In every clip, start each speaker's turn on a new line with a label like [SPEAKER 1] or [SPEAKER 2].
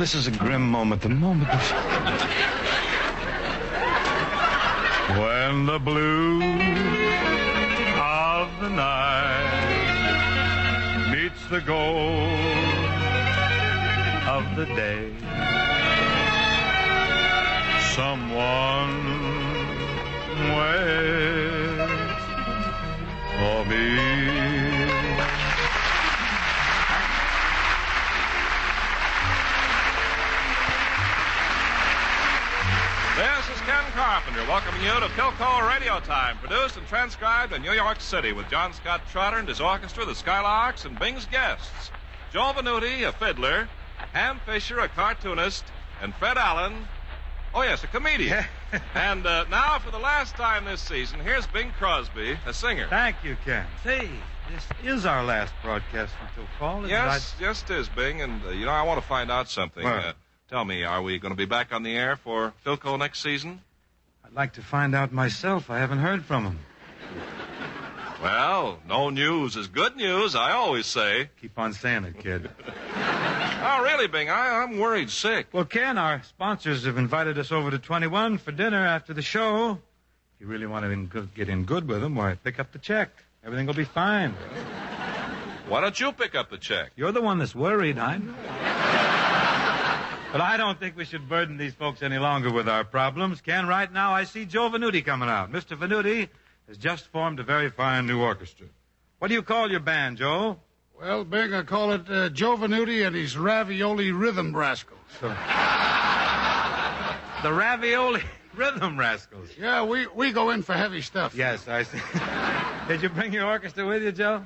[SPEAKER 1] this is a grim moment. The moment of... When the blue of the night meets the gold of the day, someone waits for me.
[SPEAKER 2] This is Ken Carpenter welcoming you to Philco Radio Time, produced and transcribed in New York City with John Scott Trotter and his orchestra, the Skylarks, and Bing's guests. Joe Venuti, a fiddler, Ham Fisher, a cartoonist, and Fred Allen, oh yes, a comedian. And now, for the last time this season, here's Bing Crosby, a singer.
[SPEAKER 3] Thank you, Ken. Say, this is our last broadcast until fall.
[SPEAKER 2] Yes, it is, Bing, and I want to find out something.
[SPEAKER 3] What?
[SPEAKER 2] Tell me, are we going to be back on the air for Philco next season?
[SPEAKER 3] I'd like to find out myself. I haven't heard from him.
[SPEAKER 2] Well, no news is good news, I always say.
[SPEAKER 3] Keep on saying it, kid.
[SPEAKER 2] Oh, really, Bing? I'm worried sick.
[SPEAKER 3] Well, Ken, our sponsors have invited us over to 21 for dinner after the show. If you really want to get in good with them, why, pick up the check. Everything will be fine.
[SPEAKER 2] Why don't you pick up the check?
[SPEAKER 3] You're the one that's worried, I know. But I don't think we should burden these folks any longer with our problems. Ken, right now I see Joe Venuti coming out. Mr. Venuti has just formed a very fine new orchestra. What do you call your band, Joe?
[SPEAKER 4] Well, Bing, I call it Joe Venuti and his Ravioli Rhythm Rascals.
[SPEAKER 3] The Ravioli Rhythm Rascals.
[SPEAKER 4] Yeah, we go in for heavy stuff.
[SPEAKER 3] Yes, I see. Did you bring your orchestra with you, Joe?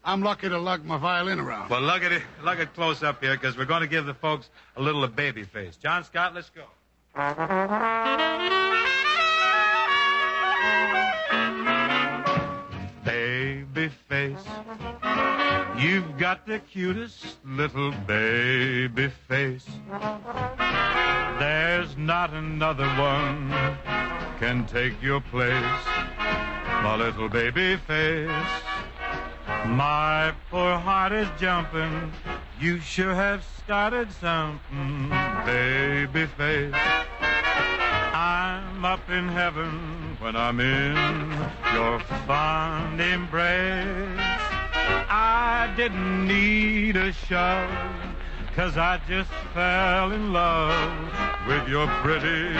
[SPEAKER 4] I'm lucky to lug my violin around.
[SPEAKER 3] Well, lug it close up here, because we're going to give the folks a little of baby face. John Scott, let's go. Baby face, you've got the cutest little baby face. There's not another one can take your place, my little baby face. My poor heart is jumping. You sure have started something, baby face. I'm up in heaven when I'm in your fond embrace. I didn't need a shove, 'cause I just fell in love with your pretty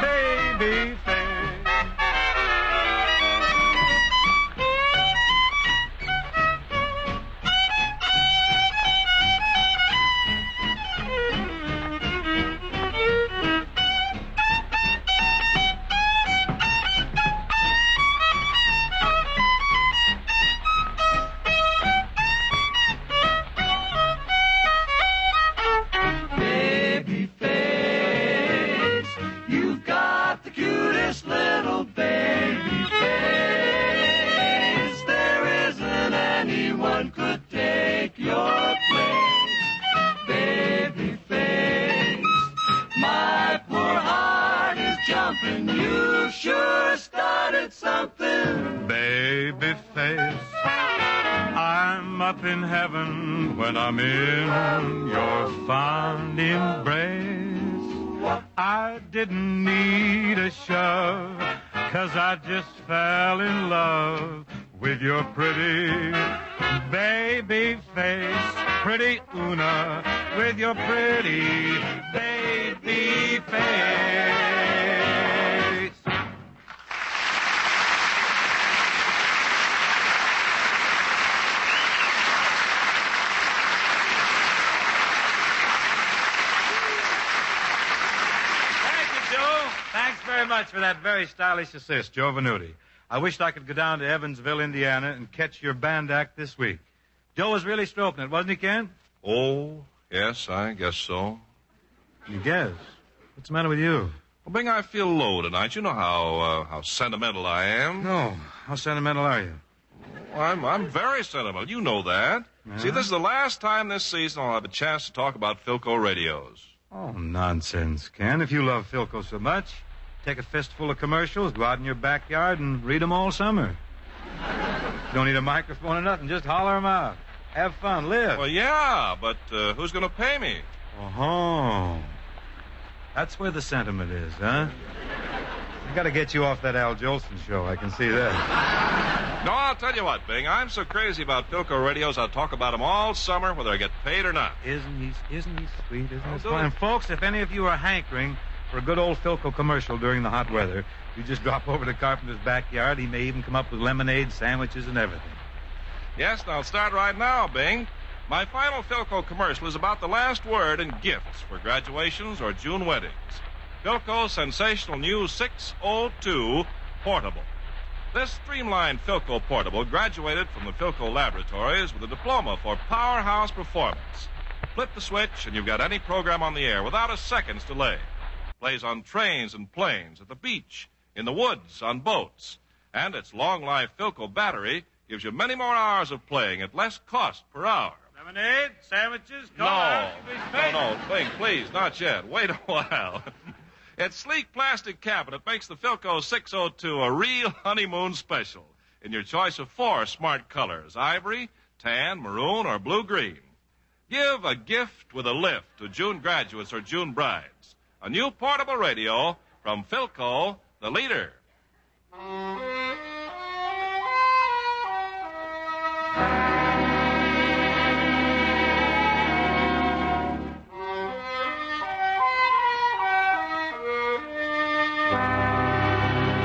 [SPEAKER 3] baby face. You sure started something, baby face. I'm up in heaven when I'm in your fond embrace. I didn't need a shove, 'cause I just fell in love with your pretty baby face. Pretty Una, with your pretty baby face. Thanks very much for that very stylish assist, Joe Venuti. I wished I could go down to Evansville, Indiana, and catch your band act this week. Joe was really stroking it, wasn't he, Ken?
[SPEAKER 2] Oh, yes, I guess so.
[SPEAKER 3] You guess? What's the matter with you?
[SPEAKER 2] Well, Bing, I feel low tonight. You know how sentimental I am.
[SPEAKER 3] No. How sentimental are you?
[SPEAKER 2] I'm very sentimental. You know that.
[SPEAKER 3] Yeah?
[SPEAKER 2] See, this is the last time this season I'll have a chance to talk about Philco radios.
[SPEAKER 3] Oh, nonsense, Ken. If you love Philco so much, take a fistful of commercials, go out in your backyard, and read them all summer. You don't need a microphone or nothing. Just holler them out. Have fun. Live.
[SPEAKER 2] Well, yeah, but who's going to pay me?
[SPEAKER 3] Oh, that's where the sentiment is, huh? I got to get you off that Al Jolson show. I can see that.
[SPEAKER 2] No, I'll tell you what, Bing. I'm so crazy about Philco radios, I'll talk about them all summer, whether I get paid or not.
[SPEAKER 3] Isn't he sweet? Isn't he fun? And folks, if any of you are hankering for a good old Philco commercial during the hot weather, you just drop over to Carpenter's backyard. He may even come up with lemonade, sandwiches, and everything.
[SPEAKER 2] Yes, and I'll start right now, Bing. My final Philco commercial is about the last word in gifts for graduations or June weddings. Philco's sensational new 602 Portable. This streamlined Philco Portable graduated from the Philco laboratories with a diploma for powerhouse performance. Flip the switch and you've got any program on the air without a second's delay. Plays on trains and planes, at the beach, in the woods, on boats. And its long-life Philco battery gives you many more hours of playing at less cost per hour.
[SPEAKER 3] Lemonade, sandwiches,
[SPEAKER 2] No, Bing, please, not yet. Wait a while. Its sleek plastic cabinet makes the Philco 602 a real honeymoon special in your choice of 4 smart colors: ivory, tan, maroon, or blue-green. Give a gift with a lift to June graduates or June brides. A new portable radio from Philco, the leader.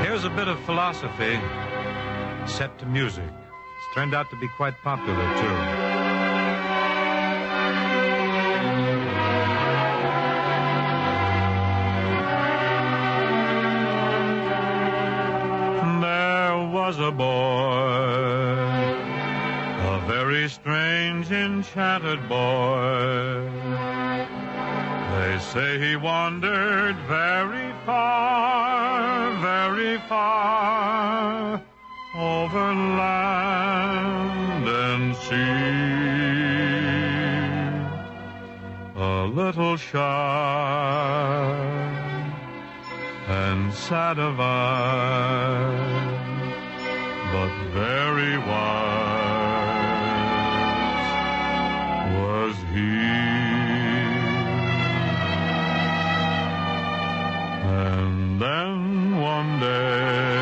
[SPEAKER 3] Here's a bit of philosophy set to music. It's turned out to be quite popular, too. Was a boy, a very strange, enchanted boy. They say he wandered very far, over land and sea. A little shy and sad of eye, but very wise was he. And then one day,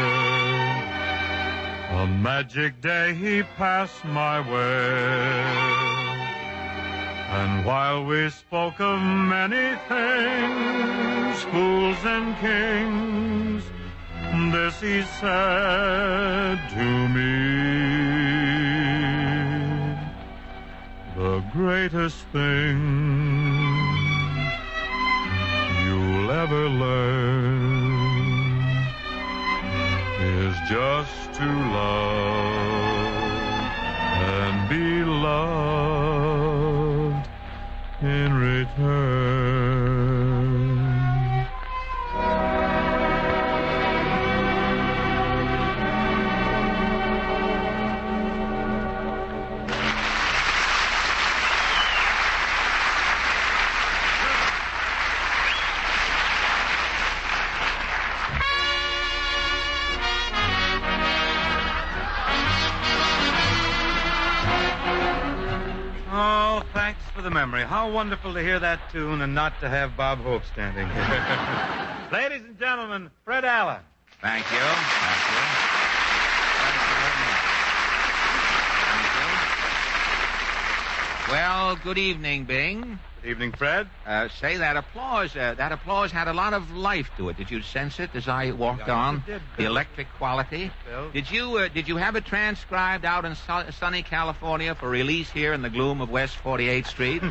[SPEAKER 3] a magic day, he passed my way. And while we spoke of many things, fools and kings, this he said to me: the greatest thing you'll ever learn is just to love and be loved in return. The memory. How wonderful to hear that tune and not to have Bob Hope standing here. Ladies and gentlemen, Fred Allen.
[SPEAKER 5] Thank you. Thank you. Well, good evening, Bing.
[SPEAKER 3] Good evening, Fred.
[SPEAKER 5] Say, that applause had a lot of life to it. Did you sense it as I walked on?
[SPEAKER 3] Did,
[SPEAKER 5] the electric quality.
[SPEAKER 3] Bill.
[SPEAKER 5] Did you have it transcribed out in sunny California for release here in the gloom of West 48th Street?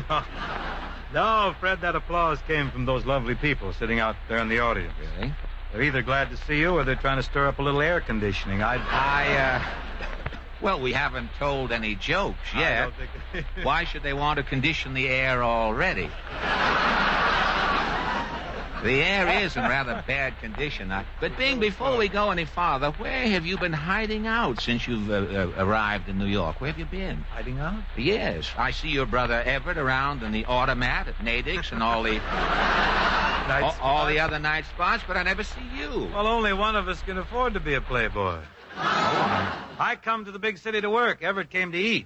[SPEAKER 3] No, Fred, that applause came from those lovely people sitting out there in the audience.
[SPEAKER 5] Really?
[SPEAKER 3] They're either glad to see you or they're trying to stir up a little air conditioning.
[SPEAKER 5] Well, we haven't told any jokes
[SPEAKER 3] I
[SPEAKER 5] yet.
[SPEAKER 3] don't think...
[SPEAKER 5] Why should they want to condition the air already? The air is in rather bad condition. But, Bing, before we go any farther, where have you been hiding out since you've arrived in New York? Where have you been?
[SPEAKER 3] Hiding out?
[SPEAKER 5] Yes. I see your brother Everett around in the automat at Natick's and all the other night spots, but I never see you.
[SPEAKER 3] Well, only one of us can afford to be a playboy. I come to the big city to work. Everett came to eat.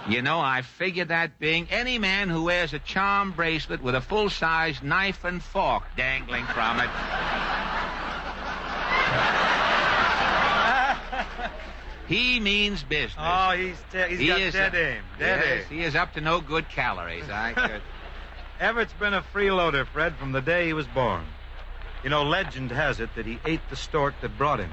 [SPEAKER 5] You know, I figured that being any man who wears a charm bracelet with a full-size knife and fork dangling from it. He means business.
[SPEAKER 3] Oh, he's got dead aim. Dead aim.
[SPEAKER 5] He is up to no good calories. I could...
[SPEAKER 3] Everett's been a freeloader, Fred, from the day he was born. You know, legend has it that he ate the stork that brought him.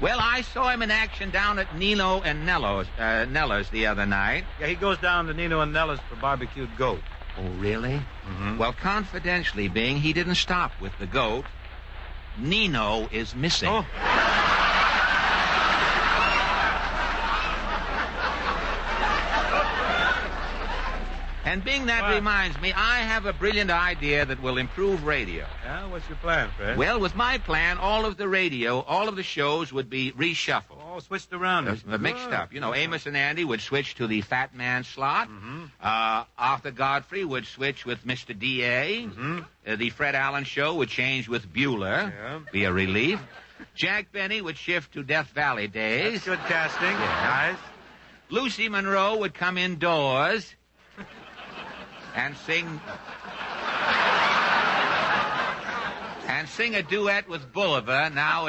[SPEAKER 5] Well, I saw him in action down at Nino and Nella's the other night.
[SPEAKER 3] Yeah, he goes down to Nino and Nella's for barbecued goat.
[SPEAKER 5] Oh, really?
[SPEAKER 3] Mm-hmm.
[SPEAKER 5] Well, confidentially, Bing, he didn't stop with the goat. Nino is missing.
[SPEAKER 3] Oh.
[SPEAKER 5] And Bing, that reminds me, I have a brilliant idea that will improve radio.
[SPEAKER 3] Yeah, what's your plan, Fred?
[SPEAKER 5] Well, with my plan, all of the shows would be reshuffled.
[SPEAKER 3] Oh, switched around.
[SPEAKER 5] Mixed up. You know, Amos and Andy would switch to the Fat Man slot.
[SPEAKER 3] Mm-hmm.
[SPEAKER 5] Arthur Godfrey would switch with Mr. D.A.
[SPEAKER 3] Mm-hmm.
[SPEAKER 5] The Fred Allen Show would change with Bueller.
[SPEAKER 3] Yeah.
[SPEAKER 5] Be a relief. Jack Benny would shift to Death Valley Days.
[SPEAKER 3] That's good casting.
[SPEAKER 5] Yeah.
[SPEAKER 3] Nice.
[SPEAKER 5] Lucy Monroe would come indoors and sing a duet with Bulliver. Now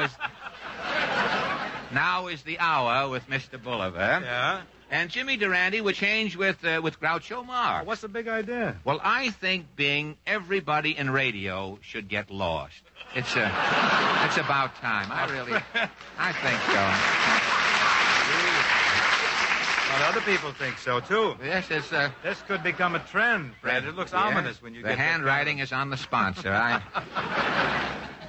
[SPEAKER 5] is the hour with Mr. Bulliver.
[SPEAKER 3] Yeah.
[SPEAKER 5] And Jimmy Durante would change with Groucho Marx.
[SPEAKER 3] What's the big idea?
[SPEAKER 5] Well, I think, Bing, everybody in radio should get lost. It's about time. I think so.
[SPEAKER 3] Well, other people think so, too.
[SPEAKER 5] Yes,
[SPEAKER 3] This could become a trend, Fred. It looks ominous when you get...
[SPEAKER 5] The handwriting is on the sponsor.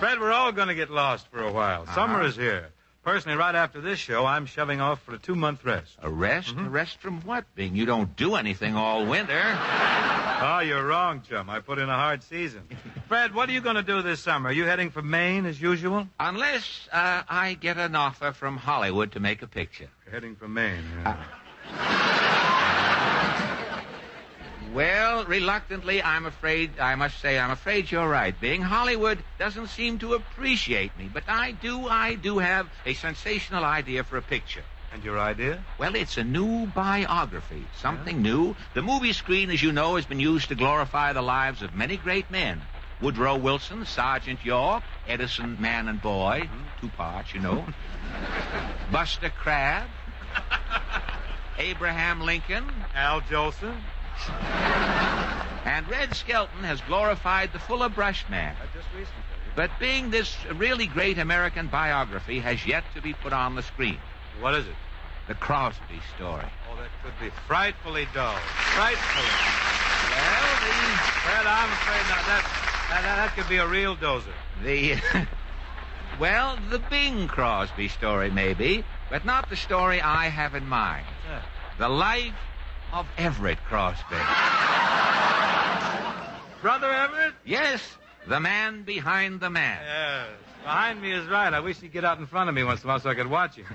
[SPEAKER 3] Fred, we're all going to get lost for a while. Summer is here. Personally, right after this show, I'm shoving off for a 2-month rest.
[SPEAKER 5] A rest?
[SPEAKER 3] Mm-hmm.
[SPEAKER 5] A rest from what, Bing? You don't do anything all winter.
[SPEAKER 3] Oh, you're wrong, chum. I put in a hard season. Fred, what are you going to do this summer? Are you heading for Maine as usual?
[SPEAKER 5] Unless I get an offer from Hollywood to make a picture.
[SPEAKER 3] You're heading for Maine, yeah.
[SPEAKER 5] Well, reluctantly, I must say I'm afraid you're right, Bing. Hollywood doesn't seem to appreciate me, but I do have a sensational idea for a picture.
[SPEAKER 3] And your idea?
[SPEAKER 5] Well, it's a new biography, something new. The movie screen, as you know, has been used to glorify the lives of many great men. Woodrow Wilson, Sergeant York, Edison, man and boy, 2 parts, you know. Buster Crabbe, Abraham Lincoln,
[SPEAKER 3] Al Jolson.
[SPEAKER 5] And Red Skelton has glorified the Fuller Brush Man.
[SPEAKER 3] Just recently.
[SPEAKER 5] But being this really great American biography has yet to be put on the screen.
[SPEAKER 3] What is it?
[SPEAKER 5] The Crosby story.
[SPEAKER 3] Oh, that could be frightfully dull. Frightfully.
[SPEAKER 5] Well,
[SPEAKER 3] Fred, I'm afraid that could be a real dozer.
[SPEAKER 5] the Bing Crosby story, maybe, but not the story I have in mind.
[SPEAKER 3] Yeah.
[SPEAKER 5] The life of Everett Crosby.
[SPEAKER 3] Brother Everett?
[SPEAKER 5] Yes, the man behind the man.
[SPEAKER 3] Yes. Behind me is right. I wish he'd get out in front of me once in a while so I could watch him.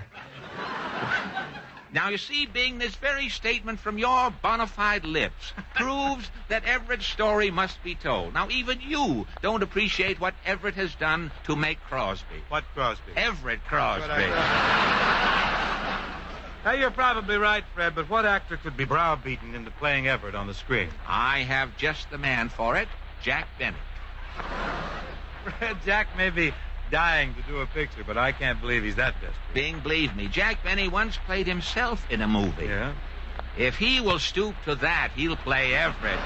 [SPEAKER 5] Now, you see, Bing, this very statement from your bona fide lips proves that Everett's story must be told. Now, even you don't appreciate what Everett has done to make Crosby.
[SPEAKER 3] What Crosby?
[SPEAKER 5] Everett Crosby.
[SPEAKER 3] Now, you're probably right, Fred, but what actor could be browbeaten into playing Everett on the screen?
[SPEAKER 5] I have just the man for it, Jack Benny.
[SPEAKER 3] Fred, Jack may be dying to do a picture, but I can't believe he's that desperate.
[SPEAKER 5] Bing, believe me, Jack Benny once played himself in a movie.
[SPEAKER 3] Yeah?
[SPEAKER 5] If he will stoop to that, he'll play Everett.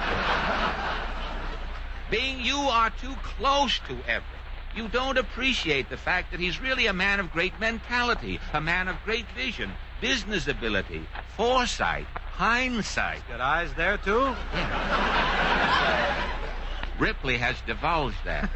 [SPEAKER 5] Bing, you are too close to Everett. You don't appreciate the fact that he's really a man of great mentality, a man of great vision, business ability, foresight, hindsight.
[SPEAKER 3] Got eyes there, too?
[SPEAKER 5] Ripley has divulged that.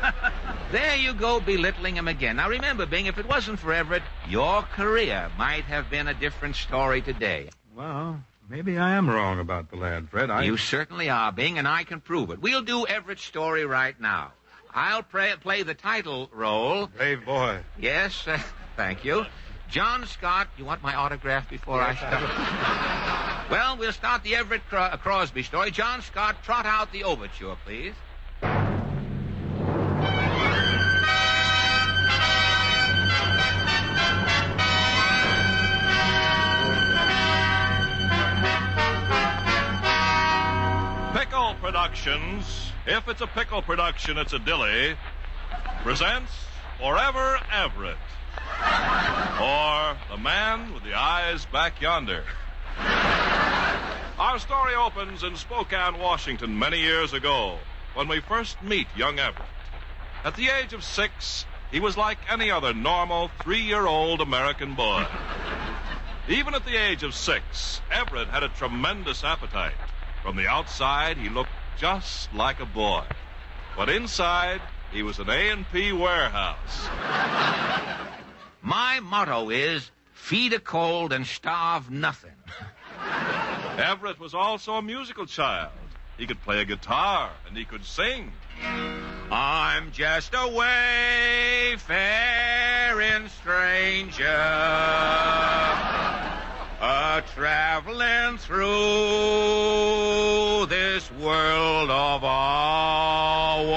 [SPEAKER 5] There you go, belittling him again. Now, remember, Bing, if it wasn't for Everett, your career might have been a different story today.
[SPEAKER 3] Well, maybe I am wrong about the lad, Fred.
[SPEAKER 5] You certainly are, Bing, and I can prove it. We'll do Everett's story right now. I'll play the title role.
[SPEAKER 3] Brave boy.
[SPEAKER 5] Yes, thank you. John Scott, you want my autograph before I start? Well, we'll start the Everett Crosby story. John Scott, trot out the overture, please.
[SPEAKER 2] Productions, if it's a pickle production, it's a dilly, presents Forever Everett, or The Man with the Eyes Back Yonder. Our story opens in Spokane, Washington, many years ago, when we first meet young Everett. At the age of 6, he was like any other normal 3-year-old American boy. Even at the age of 6, Everett had a tremendous appetite. From the outside, he looked just like a boy. But inside, he was an A&P warehouse.
[SPEAKER 5] My motto is, feed a cold and starve nothing.
[SPEAKER 2] Everett was also a musical child. He could play a guitar, and he could sing.
[SPEAKER 5] I'm just a wayfaring stranger, a-traveling through this world of our woe.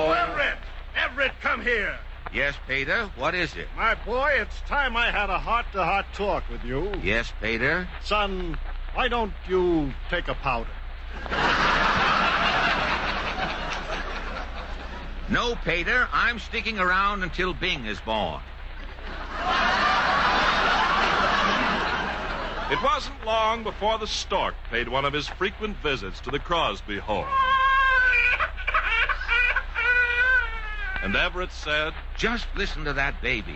[SPEAKER 6] Oh, Everett! Everett, come here.
[SPEAKER 5] Yes, Peter, what is it?
[SPEAKER 6] My boy, it's time I had a heart-to-heart talk with you.
[SPEAKER 5] Yes, Peter?
[SPEAKER 6] Son, why don't you take a powder?
[SPEAKER 5] No, Peter, I'm sticking around until Bing is born.
[SPEAKER 2] It wasn't long before the stork paid one of his frequent visits to the Crosby home. And Everett said,
[SPEAKER 5] Just listen to that baby.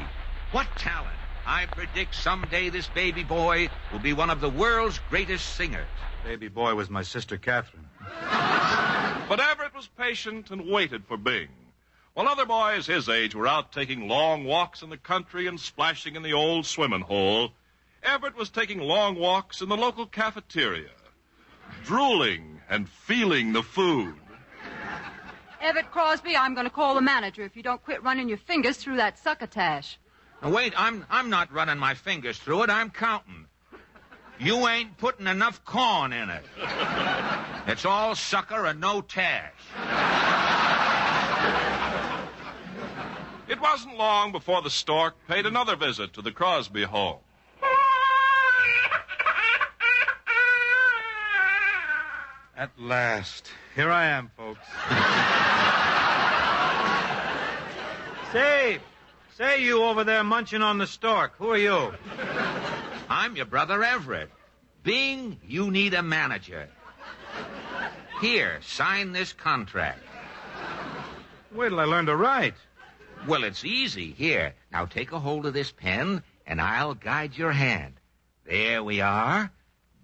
[SPEAKER 5] What talent. I predict someday this baby boy will be one of the world's greatest singers.
[SPEAKER 3] Baby boy was my sister Catherine.
[SPEAKER 2] But Everett was patient and waited for Bing. While other boys his age were out taking long walks in the country and splashing in the old swimming hole, Everett was taking long walks in the local cafeteria, drooling and feeling the food.
[SPEAKER 7] Everett Crosby, I'm going to call the manager if you don't quit running your fingers through that succotash.
[SPEAKER 5] Now, wait, I'm not running my fingers through it. I'm counting. You ain't putting enough corn in it. It's all sucker and no tash.
[SPEAKER 2] It wasn't long before the stork paid another visit to the Crosby home.
[SPEAKER 3] At last. Here I am, folks. Say, you over there munching on the stork. Who are you?
[SPEAKER 5] I'm your brother Everett. Bing, you need a manager. Here, sign this contract.
[SPEAKER 3] Wait till I learn to write.
[SPEAKER 5] Well, it's easy. Here, now take a hold of this pen, and I'll guide your hand. There we are.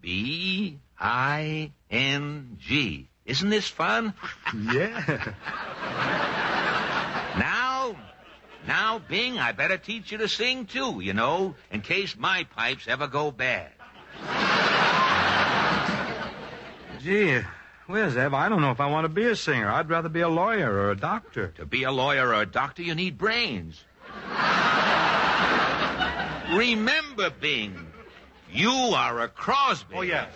[SPEAKER 5] B-I-N-G. Isn't this fun?
[SPEAKER 3] Yeah.
[SPEAKER 5] Now, Bing, I better teach you to sing, too, you know, in case my pipes ever go bad.
[SPEAKER 3] Gee, where's Ev? I don't know if I want to be a singer. I'd rather be a lawyer or a doctor.
[SPEAKER 5] To be a lawyer or a doctor, you need brains. Remember, Bing, you are a Crosby.
[SPEAKER 3] Oh, yes.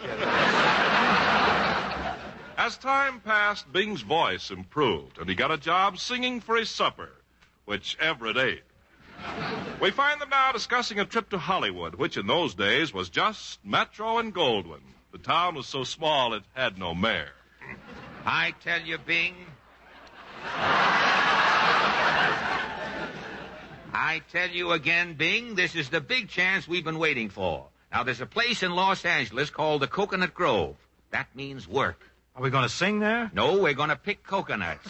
[SPEAKER 2] As time passed, Bing's voice improved, and he got a job singing for his supper, which Everett ate. We find them now discussing a trip to Hollywood, which in those days was just Metro and Goldwyn. The town was so small it had no mayor.
[SPEAKER 5] I tell you, Bing. I tell you again, Bing, this is the big chance we've been waiting for. Now, there's a place in Los Angeles called the Coconut Grove. That means work.
[SPEAKER 3] Are we going to sing there?
[SPEAKER 5] No, we're going to pick coconuts.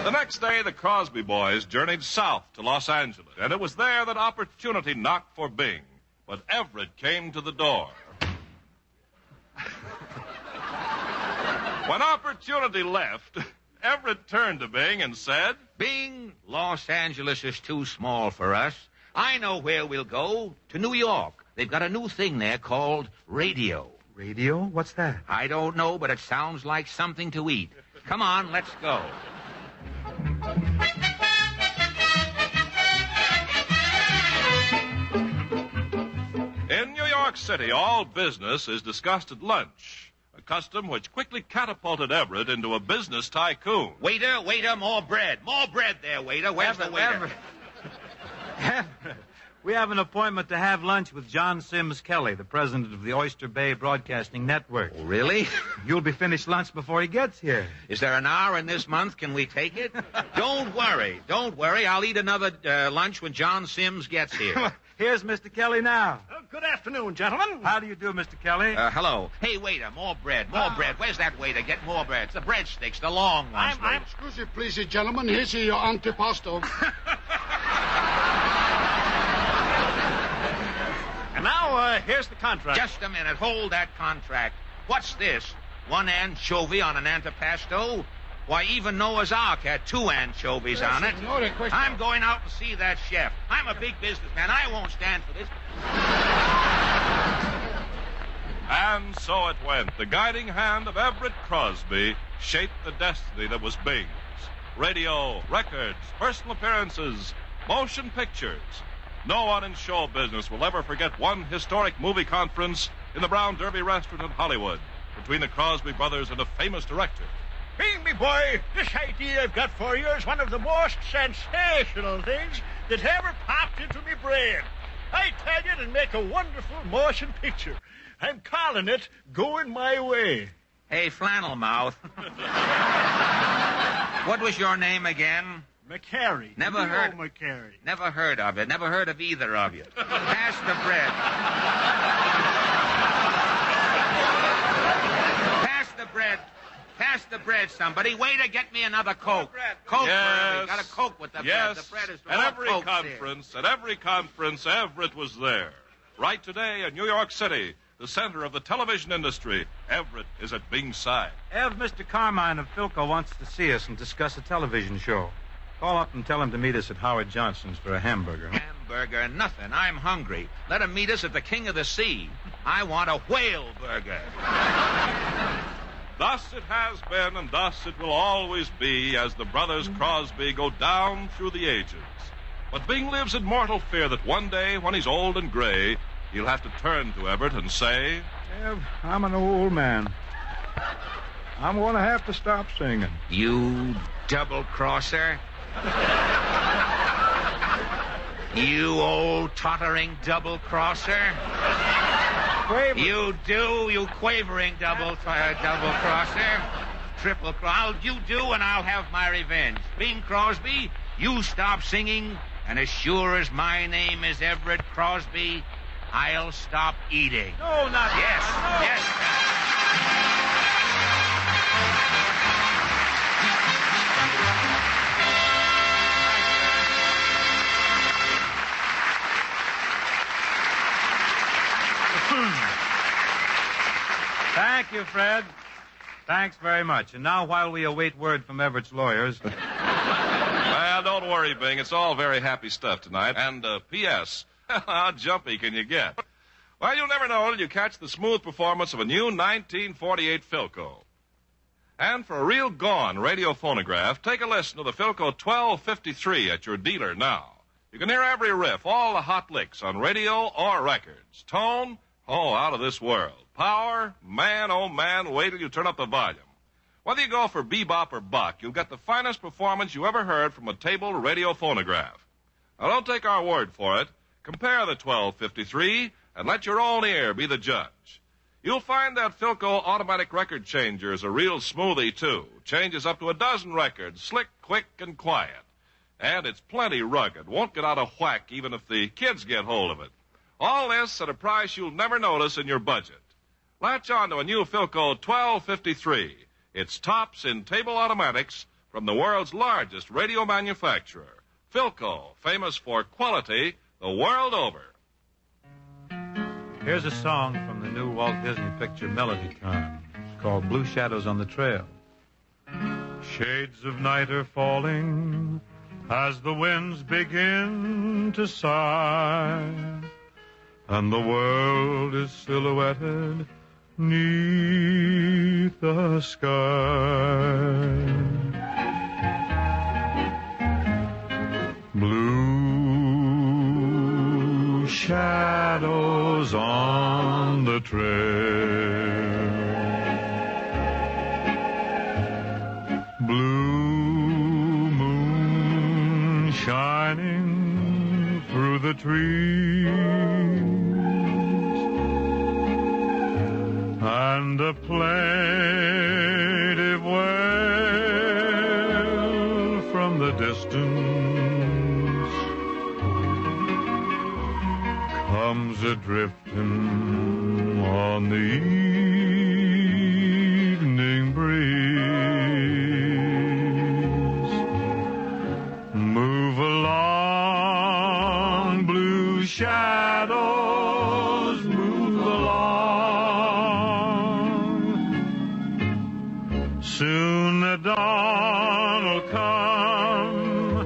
[SPEAKER 2] The next day, the Crosby boys journeyed south to Los Angeles, and it was there that opportunity knocked for Bing. But Everett came to the door. When opportunity left, Everett turned to Bing and said,
[SPEAKER 5] Bing, Los Angeles is too small for us. I know where we'll go, to New York. They've got a new thing there called radio.
[SPEAKER 3] Radio? What's that?
[SPEAKER 5] I don't know, but it sounds like something to eat. Come on, let's go.
[SPEAKER 2] In New York City, all business is discussed at lunch, a custom which quickly catapulted Everett into a business tycoon.
[SPEAKER 5] Waiter, more bread. More bread there, waiter. Where's the waiter?
[SPEAKER 3] Everett. We have an appointment to have lunch with John Sims Kelly, the president of the Oyster Bay Broadcasting Network.
[SPEAKER 5] Oh, really?
[SPEAKER 3] You'll be finished lunch before he gets here.
[SPEAKER 5] Is there an hour in this month? Can we take it? Don't worry. I'll eat another lunch when John Sims gets here.
[SPEAKER 3] Here's Mr. Kelly now.
[SPEAKER 6] Good afternoon, gentlemen.
[SPEAKER 3] How do you do, Mr. Kelly?
[SPEAKER 5] Hello. Hey, waiter, more bread. Where's that waiter? Get more bread. It's the breadsticks, the long ones.
[SPEAKER 4] Excuse me, please, gentlemen. Here's your antipasto.
[SPEAKER 6] And now, here's the contract.
[SPEAKER 5] Just a minute. Hold that contract. What's this? One anchovy on an antipasto? Why, even Noah's Ark had 2 anchovies on it. I'm going out and see that chef. I'm a big businessman. I won't stand for this.
[SPEAKER 2] And so it went. The guiding hand of Everett Crosby shaped the destiny that was Bing's. Radio, records, personal appearances, motion pictures. No one in show business will ever forget one historic movie conference in the Brown Derby restaurant in Hollywood between the Crosby brothers and a famous director.
[SPEAKER 6] Bing, me boy, this idea I've got for you is one of the most sensational things that ever popped into me brain. I tell you, it'll make a wonderful motion picture. I'm calling it Going My Way.
[SPEAKER 5] Hey, flannel mouth. What was your name again?
[SPEAKER 6] McCary.
[SPEAKER 5] Never heard.
[SPEAKER 6] McCary.
[SPEAKER 5] Never heard of it. Never heard of either of you. Pass the bread. Pass the bread. Pass the bread, somebody. Waiter, get me another Coke. Coke,
[SPEAKER 2] Yes.
[SPEAKER 5] Got a Coke with the
[SPEAKER 2] Yes.
[SPEAKER 5] bread. The bread is
[SPEAKER 2] At
[SPEAKER 5] all
[SPEAKER 2] every
[SPEAKER 5] Cokes
[SPEAKER 2] conference, Everett was there. Right today in New York City, the center of the television industry, Everett is at Bing's side.
[SPEAKER 3] Ev, Mr. Carmine of Philco wants to see us and discuss a television show. Call up and tell him to meet us at Howard Johnson's for a hamburger.
[SPEAKER 5] Hamburger, nothing. I'm hungry. Let him meet us at the King of the Sea. I want a whale burger.
[SPEAKER 2] Thus it has been, and thus it will always be, as the brothers Crosby go down through the ages. But Bing lives in mortal fear that one day, when he's old and gray, he'll have to turn to Everett and say,
[SPEAKER 3] Ev, I'm an old man. I'm going to have to stop singing.
[SPEAKER 5] You double-crosser. You old tottering double-crosser. You quavering double-crosser. Triple-cross. You do, and I'll have my revenge. Bing Crosby, you stop singing, and as sure as my name is Everett Crosby, I'll stop eating.
[SPEAKER 6] No, not
[SPEAKER 5] Yes,
[SPEAKER 6] no.
[SPEAKER 5] yes.
[SPEAKER 3] Thank you, Fred. Thanks very much. And now, while we await word from Everett's lawyers...
[SPEAKER 2] Well, don't worry, Bing. It's all very happy stuff tonight. And, P.S., how jumpy can you get? Well, you'll never know till you catch the smooth performance of a new 1948 Philco. And for a real gone radio phonograph, take a listen to the Philco 1253 at your dealer now. You can hear every riff, all the hot licks on radio or records. Tone, oh, out of this world. Power, man, oh man, wait till you turn up the volume. Whether you go for bebop or buck, you'll get the finest performance you ever heard from a table radio phonograph. Now, don't take our word for it. Compare the 1253 and let your own ear be the judge. You'll find that Philco automatic record changer is a real smoothie, too. Changes up to a dozen records, slick, quick, and quiet. And it's plenty rugged. Won't get out of whack even if the kids get hold of it. All this at a price you'll never notice in your budget. Latch on to a new Philco 1253. It's tops in table automatics from the world's largest radio manufacturer. Philco, famous for quality the world over.
[SPEAKER 3] Here's a song from the new Walt Disney picture Melody Time. It's called Blue Shadows on the Trail. Shades of night are falling as the winds begin to sigh, and the world is silhouetted 'neath the sky. Blue shadows on the trail, blue moon shining through the trees. a plaintive wail from the distance comes a-drifting on the evening breeze. Move along, blue shadows, move along. Soon the dawn will come,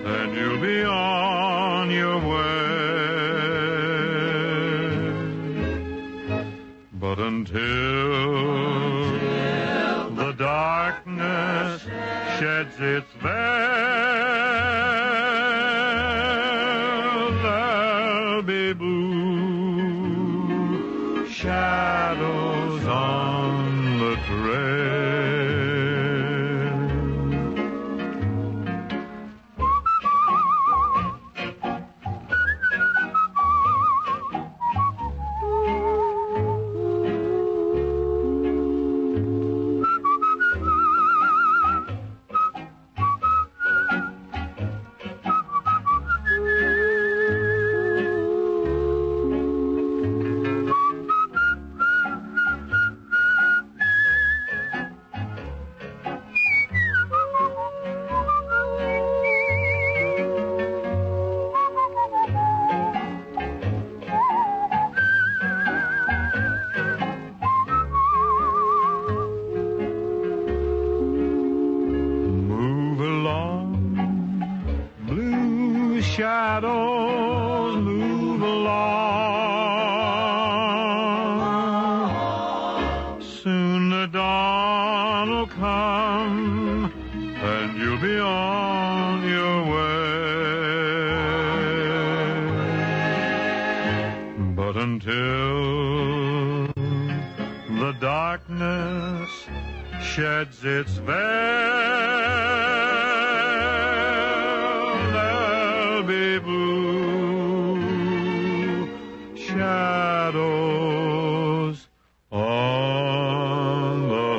[SPEAKER 3] and you'll be on your way. But until the darkness sheds its veil, there'll be blue shadows on the trail. Shadows move along. Soon the dawn will come, and you'll be on your way. But until the darkness sheds its veil, be blue shadows on the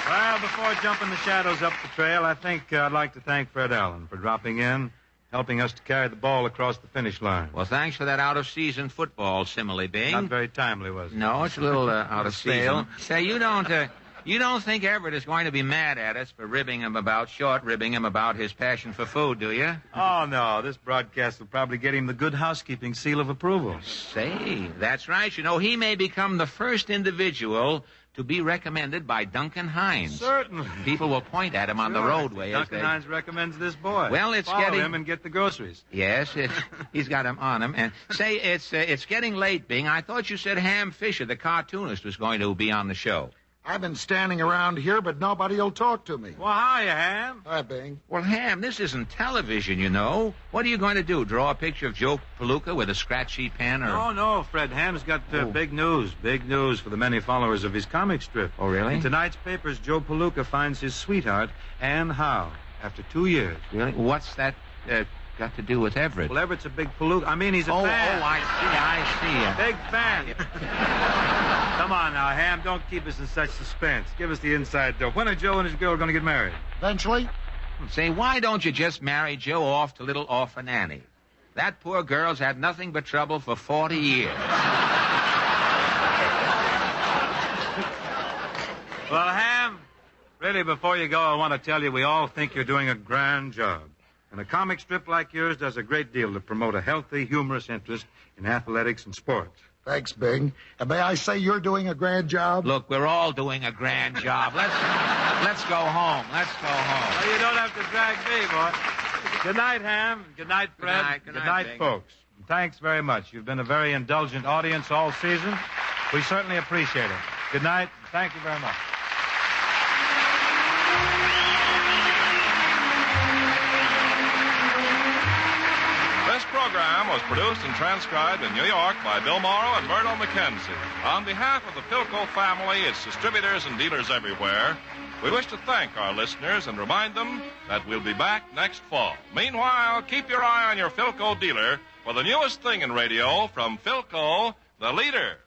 [SPEAKER 8] Well, before jumping the shadows up the trail, I think I'd like to thank Fred Allen for dropping in, helping us to carry the ball across the finish line.
[SPEAKER 5] Well, thanks for that out-of-season football simile, Bing.
[SPEAKER 8] Not very timely, was it?
[SPEAKER 5] No, it's a little out of season. Say, you don't think Everett is going to be mad at us for ribbing him about his passion for food, do you?
[SPEAKER 8] Oh, no. This broadcast will probably get him the good housekeeping seal of approval.
[SPEAKER 5] Say, that's right. You know, he may become the first individual to be recommended by Duncan Hines.
[SPEAKER 8] Certainly.
[SPEAKER 5] People will point at him on the roadway.
[SPEAKER 8] Duncan Hines recommends this boy.
[SPEAKER 5] Well, it's
[SPEAKER 8] Follow
[SPEAKER 5] getting
[SPEAKER 8] him and get the groceries.
[SPEAKER 5] Yes, he's got him on him. And say, it's getting late, Bing. I thought you said Ham Fisher, the cartoonist, was going to be on the show.
[SPEAKER 9] I've been standing around here, but nobody will talk to me.
[SPEAKER 8] Well, how are you, Ham?
[SPEAKER 9] Hi, Bing.
[SPEAKER 5] Well, Ham, this isn't television, you know. What are you going to do? Draw a picture of Joe Palooka with a scratchy pen or...
[SPEAKER 8] No, Fred. Ham's got big news for the many followers of his comic strip.
[SPEAKER 5] Oh, really?
[SPEAKER 8] In tonight's papers, Joe Palooka finds his sweetheart, Ann Howe, after 2 years.
[SPEAKER 5] Really? What's that got to do with Everett?
[SPEAKER 8] Well, Everett's a big Palooka. I mean, he's a fan.
[SPEAKER 5] Oh, I see.
[SPEAKER 8] Big fan. Come on now, Ham. Don't keep us in such suspense. Give us the inside dope. When are Joe and his girl going to get married?
[SPEAKER 9] Eventually.
[SPEAKER 5] Say, why don't you just marry Joe off to little orphan Annie? That poor girl's had nothing but trouble for 40 years.
[SPEAKER 8] Well, Ham, really, before you go, I want to tell you we all think you're doing a grand job. And a comic strip like yours does a great deal to promote a healthy, humorous interest in athletics and sports.
[SPEAKER 9] Thanks, Bing. And may I say you're doing a grand job?
[SPEAKER 5] Look, we're all doing a grand job. Let's go home. Let's go home.
[SPEAKER 8] Well, you don't have to drag me, boy. Good night, Ham. Good night, Fred.
[SPEAKER 5] Good night, Bing.
[SPEAKER 8] Folks. And thanks very much. You've been a very indulgent audience all season. We certainly appreciate it. Good night. Thank you very much.
[SPEAKER 2] was produced and transcribed in New York by Bill Morrow and Myrtle McKenzie. On behalf of the Philco family, its distributors and dealers everywhere, we wish to thank our listeners and remind them that we'll be back next fall. Meanwhile, keep your eye on your Philco dealer for the newest thing in radio from Philco, the leader.